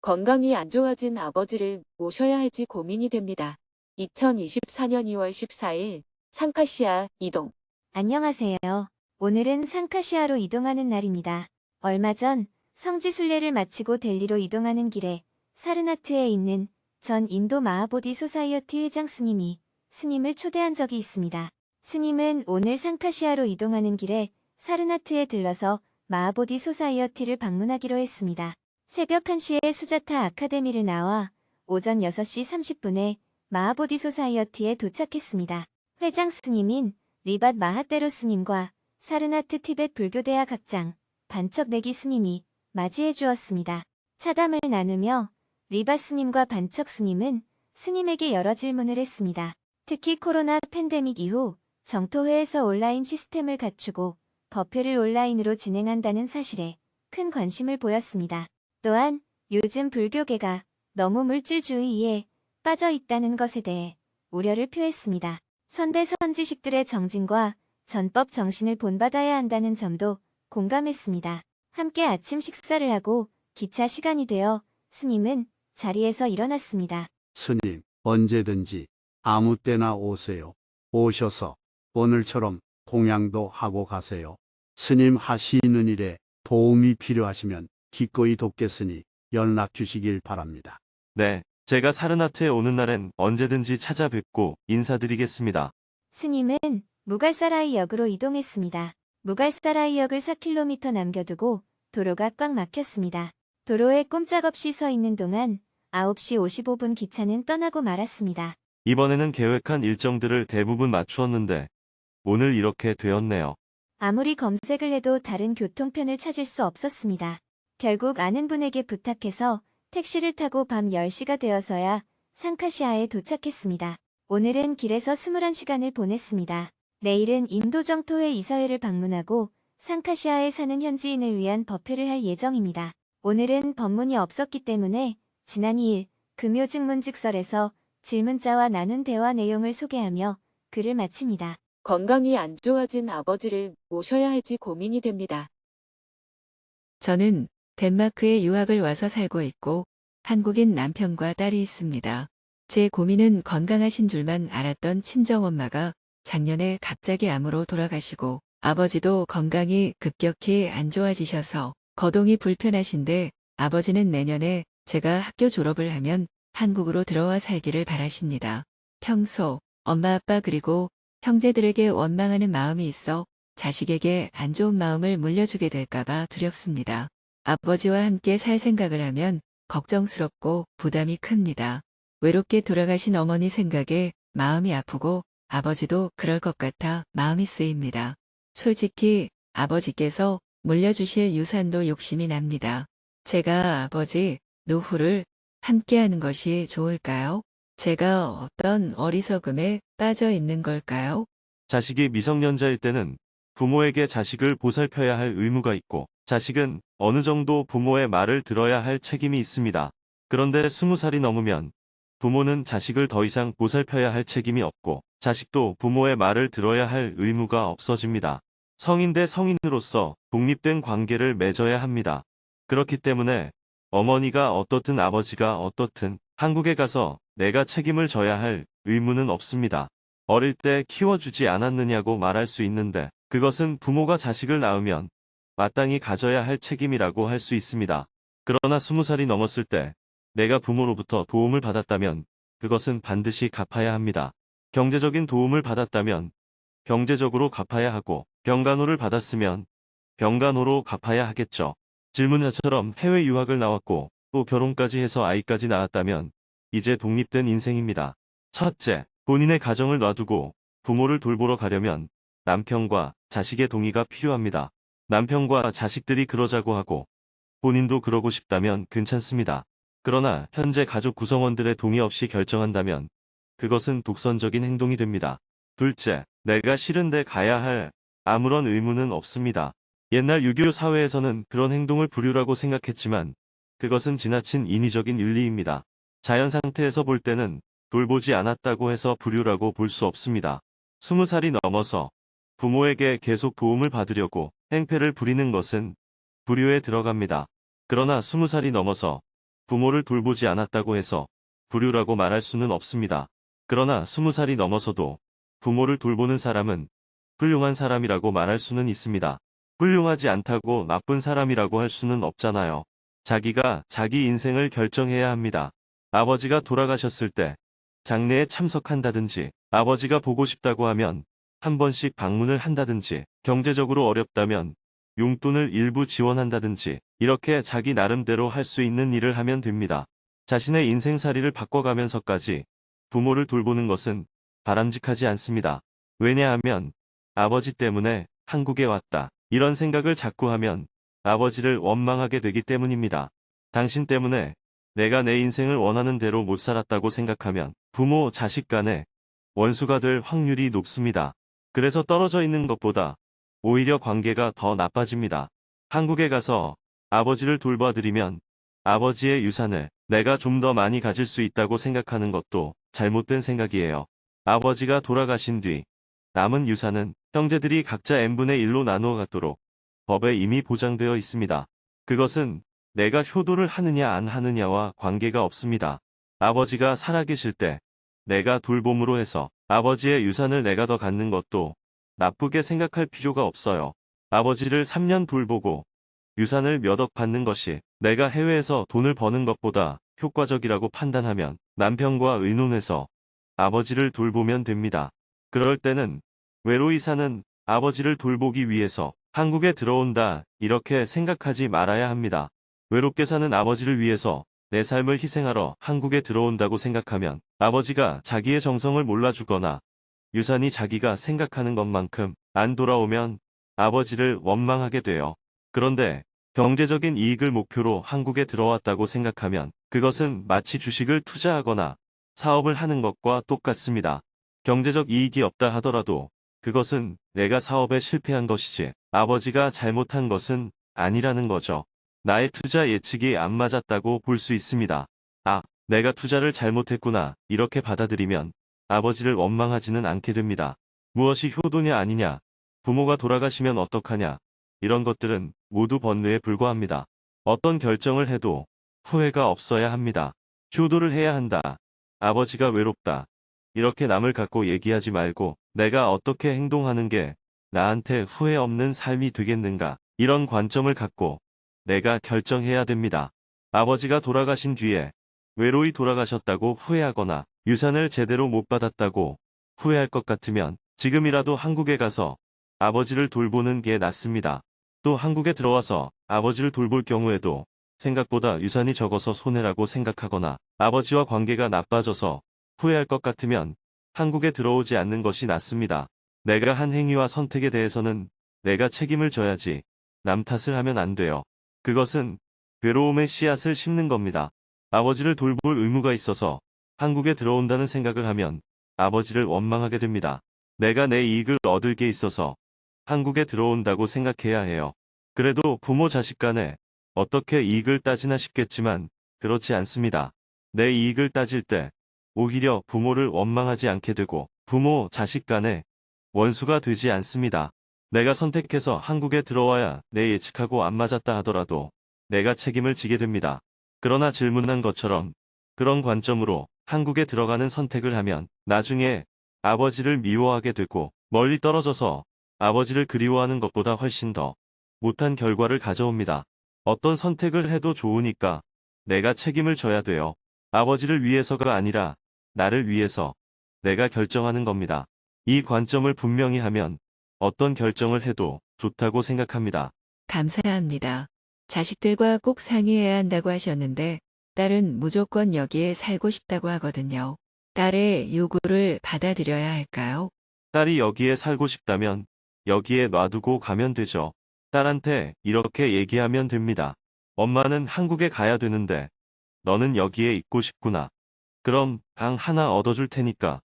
건강이 안 좋아진 아버지를 모셔야 할지 고민이 됩니다. 2024년 2월 14일 상카시아 이동. 안녕하세요. 오늘은 상카시아로 이동하는 날입니다. 얼마 전 성지 순례를 마치고 델리로 이동하는 길에 사르나트에 있는 전 인도 마하보디 소사이어티 회장 스님이 스님을 초대한 적이 있습니다. 스님은 오늘 상카시아로 이동하는 길에 사르나트에 들러서 마하보디 소사이어티를 방문하기로 했습니다. 새벽 1시에 수자타 아카데미를 나와 오전 6시 30분에 마하보디 소사이어티에 도착했습니다. 회장 스님인 리밧 마하테로 스님과 사르나트 티벳 불교대학 학장 반척 내기 스님이 맞이해 주었습니다. 차담을 나누며 리밧 스님과 반척 스님은 스님에게 여러 질문을 했습니다. 특히 코로나 팬데믹 이후 정토회에서 온라인 시스템을 갖추고 법회를 온라인으로 진행한다는 사실에 큰 관심을 보였습니다. 또한 요즘 불교계가 너무 물질주의에 빠져 있다는 것에 대해 우려를 표했습니다. 선배 선지식들의 정진과 전법 정신을 본받아야 한다는 점도 공감했습니다. 함께 아침 식사를 하고 기차 시간이 되어 스님은 자리에서 일어났습니다. 스님, 언제든지 아무 때나 오세요. 오셔서 오늘처럼 공양도 하고 가세요. 스님 하시는 일에 도움이 필요하시면 기꺼이 돕겠으니 연락 주시길 바랍니다. 네, 제가 사르나트에 오는 날엔 언제든지 찾아뵙고 인사드리겠습니다. 스님은 무갈사라이 역으로 이동했습니다. 무갈사라이 역을 4km 남겨두고 도로가 꽉 막혔습니다. 도로에 꼼짝없이 서 있는 동안 9시 55분 기차는 떠나고 말았습니다. 이번에는 계획한 일정들을 대부분 맞추었는데 오늘 이렇게 되었네요. 아무리 검색을 해도 다른 교통편을 찾을 수 없었습니다. 결국 아는 분에게 부탁해서 택시를 타고 밤 10시가 되어서야 상카시아에 도착했습니다. 오늘은 길에서 21시간을 보냈습니다. 내일은 인도 정토회 이사회를 방문하고 상카시아에 사는 현지인을 위한 법회를 할 예정입니다. 오늘은 법문이 없었기 때문에 지난 2일 금요직문직설에서 질문자와 나눈 대화 내용을 소개하며 글을 마칩니다. 건강이 안 좋아진 아버지를 모셔야 할지 고민이 됩니다. 저는 덴마크에 유학을 와서 살고 있고 한국인 남편과 딸이 있습니다. 제 고민은 건강하신 줄만 알았던 친정엄마가 작년에 갑자기 암으로 돌아가시고 아버지도 건강이 급격히 안 좋아지셔서 거동이 불편하신데 아버지는 내년에 제가 학교 졸업을 하면 한국으로 들어와 살기를 바라십니다. 평소 엄마 아빠 그리고 형제들에게 원망하는 마음이 있어 자식에게 안 좋은 마음을 물려주게 될까봐 두렵습니다. 아버지와 함께 살 생각을 하면 걱정스럽고 부담이 큽니다. 외롭게 돌아가신 어머니 생각에 마음이 아프고 아버지도 그럴 것 같아 마음이 쓰입니다. 솔직히 아버지께서 물려주실 유산도 욕심이 납니다. 제가 아버지 노후를 함께하는 것이 좋을까요? 제가 어떤 어리석음에 빠져 있는 걸까요? 자식이 미성년자일 때는 부모에게 자식을 보살펴야 할 의무가 있고 자식은 어느 정도 부모의 말을 들어야 할 책임이 있습니다. 그런데 20살이 넘으면 부모는 자식을 더 이상 보살펴야 할 책임이 없고 자식도 부모의 말을 들어야 할 의무가 없어집니다. 성인 대 성인으로서 독립된 관계를 맺어야 합니다. 그렇기 때문에 어머니가 어떻든 아버지가 어떻든 한국에 가서 내가 책임을 져야 할 의무는 없습니다. 어릴 때 키워주지 않았느냐고 말할 수 있는데 그것은 부모가 자식을 낳으면 마땅히 가져야 할 책임이라고 할 수 있습니다. 그러나 20살이 넘었을 때 내가 부모로부터 도움을 받았다면 그것은 반드시 갚아야 합니다. 경제적인 도움을 받았다면 경제적으로 갚아야 하고 병간호를 받았으면 병간호로 갚아야 하겠죠. 질문자처럼 해외 유학을 나왔고 또 결혼까지 해서 아이까지 낳았다면 이제 독립된 인생입니다. 첫째, 본인의 가정을 놔두고 부모를 돌보러 가려면 남편과 자식의 동의가 필요합니다. 남편과 자식들이 그러자고 하고 본인도 그러고 싶다면 괜찮습니다. 그러나 현재 가족 구성원들의 동의 없이 결정한다면 그것은 독선적인 행동이 됩니다. 둘째, 내가 싫은데 가야 할 아무런 의무는 없습니다. 옛날 유교 사회에서는 그런 행동을 불효라고 생각했지만 그것은 지나친 인위적인 윤리입니다. 자연 상태에서 볼 때는 돌보지 않았다고 해서 불효라고 볼 수 없습니다. 20살이 넘어서 부모에게 계속 도움을 받으려고 행패를 부리는 것은 불효에 들어갑니다. 그러나 20살이 넘어서 부모를 돌보지 않았다고 해서 불효라고 말할 수는 없습니다. 그러나 20살이 넘어서도 부모를 돌보는 사람은 훌륭한 사람이라고 말할 수는 있습니다. 훌륭하지 않다고 나쁜 사람이라고 할 수는 없잖아요. 자기가 자기 인생을 결정해야 합니다. 아버지가 돌아가셨을 때 장례에 참석한다든지, 아버지가 보고 싶다고 하면 한 번씩 방문을 한다든지, 경제적으로 어렵다면 용돈을 일부 지원한다든지, 이렇게 자기 나름대로 할 수 있는 일을 하면 됩니다. 자신의 인생살이를 바꿔가면서까지 부모를 돌보는 것은 바람직하지 않습니다. 왜냐하면 아버지 때문에 한국에 왔다, 이런 생각을 자꾸 하면 아버지를 원망하게 되기 때문입니다. 당신 때문에 내가 내 인생을 원하는 대로 못 살았다고 생각하면 부모, 자식 간에 원수가 될 확률이 높습니다. 그래서 떨어져 있는 것보다 오히려 관계가 더 나빠집니다. 한국에 가서 아버지를 돌봐드리면 아버지의 유산을 내가 좀 더 많이 가질 수 있다고 생각하는 것도 잘못된 생각이에요. 아버지가 돌아가신 뒤 남은 유산은 형제들이 각자 n분의 1로 나누어 갖도록 법에 이미 보장되어 있습니다. 그것은 내가 효도를 하느냐 안 하느냐와 관계가 없습니다. 아버지가 살아계실 때 내가 돌봄으로 해서 아버지의 유산을 내가 더 갖는 것도 나쁘게 생각할 필요가 없어요. 아버지를 3년 돌보고 유산을 몇 억 받는 것이 내가 해외에서 돈을 버는 것보다 효과적이라고 판단하면 남편과 의논해서 아버지를 돌보면 됩니다. 그럴 때는 외로이 사는 아버지를 돌보기 위해서 한국에 들어온다, 이렇게 생각하지 말아야 합니다. 외롭게 사는 아버지를 위해서 내 삶을 희생하러 한국에 들어온다고 생각하면 아버지가 자기의 정성을 몰라주거나 유산이 자기가 생각하는 것만큼 안 돌아오면 아버지를 원망하게 돼요. 그런데 경제적인 이익을 목표로 한국에 들어왔다고 생각하면 그것은 마치 주식을 투자하거나 사업을 하는 것과 똑같습니다. 경제적 이익이 없다 하더라도 그것은 내가 사업에 실패한 것이지 아버지가 잘못한 것은 아니라는 거죠. 나의 투자 예측이 안 맞았다고 볼 수 있습니다. 아, 내가 투자를 잘못했구나, 이렇게 받아들이면 아버지를 원망하지는 않게 됩니다. 무엇이 효도냐 아니냐, 부모가 돌아가시면 어떡하냐, 이런 것들은 모두 번뇌에 불과합니다. 어떤 결정을 해도 후회가 없어야 합니다. 효도를 해야 한다, 아버지가 외롭다, 이렇게 남을 갖고 얘기하지 말고 내가 어떻게 행동하는 게 나한테 후회 없는 삶이 되겠는가, 이런 관점을 갖고 내가 결정해야 됩니다. 아버지가 돌아가신 뒤에 외로이 돌아가셨다고 후회하거나 유산을 제대로 못 받았다고 후회할 것 같으면 지금이라도 한국에 가서 아버지를 돌보는 게 낫습니다. 또 한국에 들어와서 아버지를 돌볼 경우에도 생각보다 유산이 적어서 손해라고 생각하거나 아버지와 관계가 나빠져서 후회할 것 같으면 한국에 들어오지 않는 것이 낫습니다. 내가 한 행위와 선택에 대해서는 내가 책임을 져야지 남 탓을 하면 안 돼요. 그것은 괴로움의 씨앗을 심는 겁니다. 아버지를 돌볼 의무가 있어서 한국에 들어온다는 생각을 하면 아버지를 원망하게 됩니다. 내가 내 이익을 얻을 게 있어서 한국에 들어온다고 생각해야 해요. 그래도 부모 자식 간에 어떻게 이익을 따지나 싶겠지만 그렇지 않습니다. 내 이익을 따질 때 오히려 부모를 원망하지 않게 되고 부모 자식 간에 원수가 되지 않습니다. 내가 선택해서 한국에 들어와야 내 예측하고 안 맞았다 하더라도 내가 책임을 지게 됩니다. 그러나 질문한 것처럼 그런 관점으로 한국에 들어가는 선택을 하면 나중에 아버지를 미워하게 되고 멀리 떨어져서 아버지를 그리워하는 것보다 훨씬 더 못한 결과를 가져옵니다. 어떤 선택을 해도 좋으니까 내가 책임을 져야 돼요. 아버지를 위해서가 아니라 나를 위해서 내가 결정하는 겁니다. 이 관점을 분명히 하면 어떤 결정을 해도 좋다고 생각합니다. 감사합니다. 자식들과 꼭 상의해야 한다고 하셨는데 딸은 무조건 여기에 살고 싶다고 하거든요. 딸의 요구를 받아들여야 할까요? 딸이 여기에 살고 싶다면 여기에 놔두고 가면 되죠. 딸한테 이렇게 얘기하면 됩니다. 엄마는 한국에 가야 되는데 너는 여기에 있고 싶구나. 그럼 방 하나 얻어줄 테니까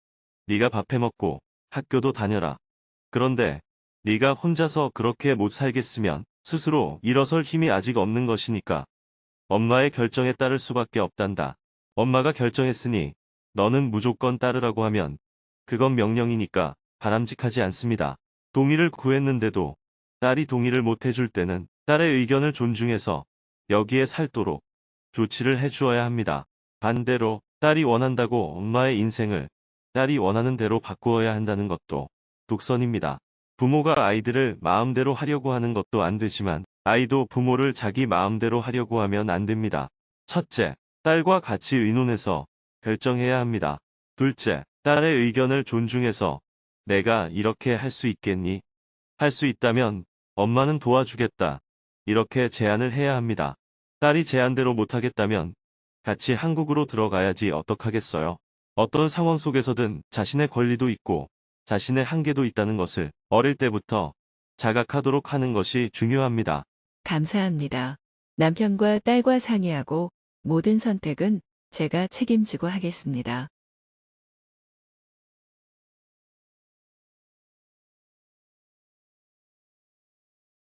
네가 밥 해먹고 학교도 다녀라. 그런데 네가 혼자서 그렇게 못 살겠으면 스스로 일어설 힘이 아직 없는 것이니까 엄마의 결정에 따를 수밖에 없단다. 엄마가 결정했으니 너는 무조건 따르라고 하면 그건 명령이니까 바람직하지 않습니다. 동의를 구했는데도 딸이 동의를 못 해줄 때는 딸의 의견을 존중해서 여기에 살도록 조치를 해주어야 합니다. 반대로 딸이 원한다고 엄마의 인생을 딸이 원하는 대로 바꾸어야 한다는 것도 독선입니다. 부모가 아이들을 마음대로 하려고 하는 것도 안 되지만 아이도 부모를 자기 마음대로 하려고 하면 안 됩니다. 첫째, 딸과 같이 의논해서 결정해야 합니다. 둘째, 딸의 의견을 존중해서 내가 이렇게 할 수 있겠니? 할 수 있다면 엄마는 도와주겠다. 이렇게 제안을 해야 합니다. 딸이 제안대로 못하겠다면 같이 한국으로 들어가야지 어떡하겠어요? 어떤 상황 속에서든 자신의 권리도 있고 자신의 한계도 있다는 것을 어릴 때부터 자각하도록 하는 것이 중요합니다. 감사합니다. 남편과 딸과 상의하고 모든 선택은 제가 책임지고 하겠습니다.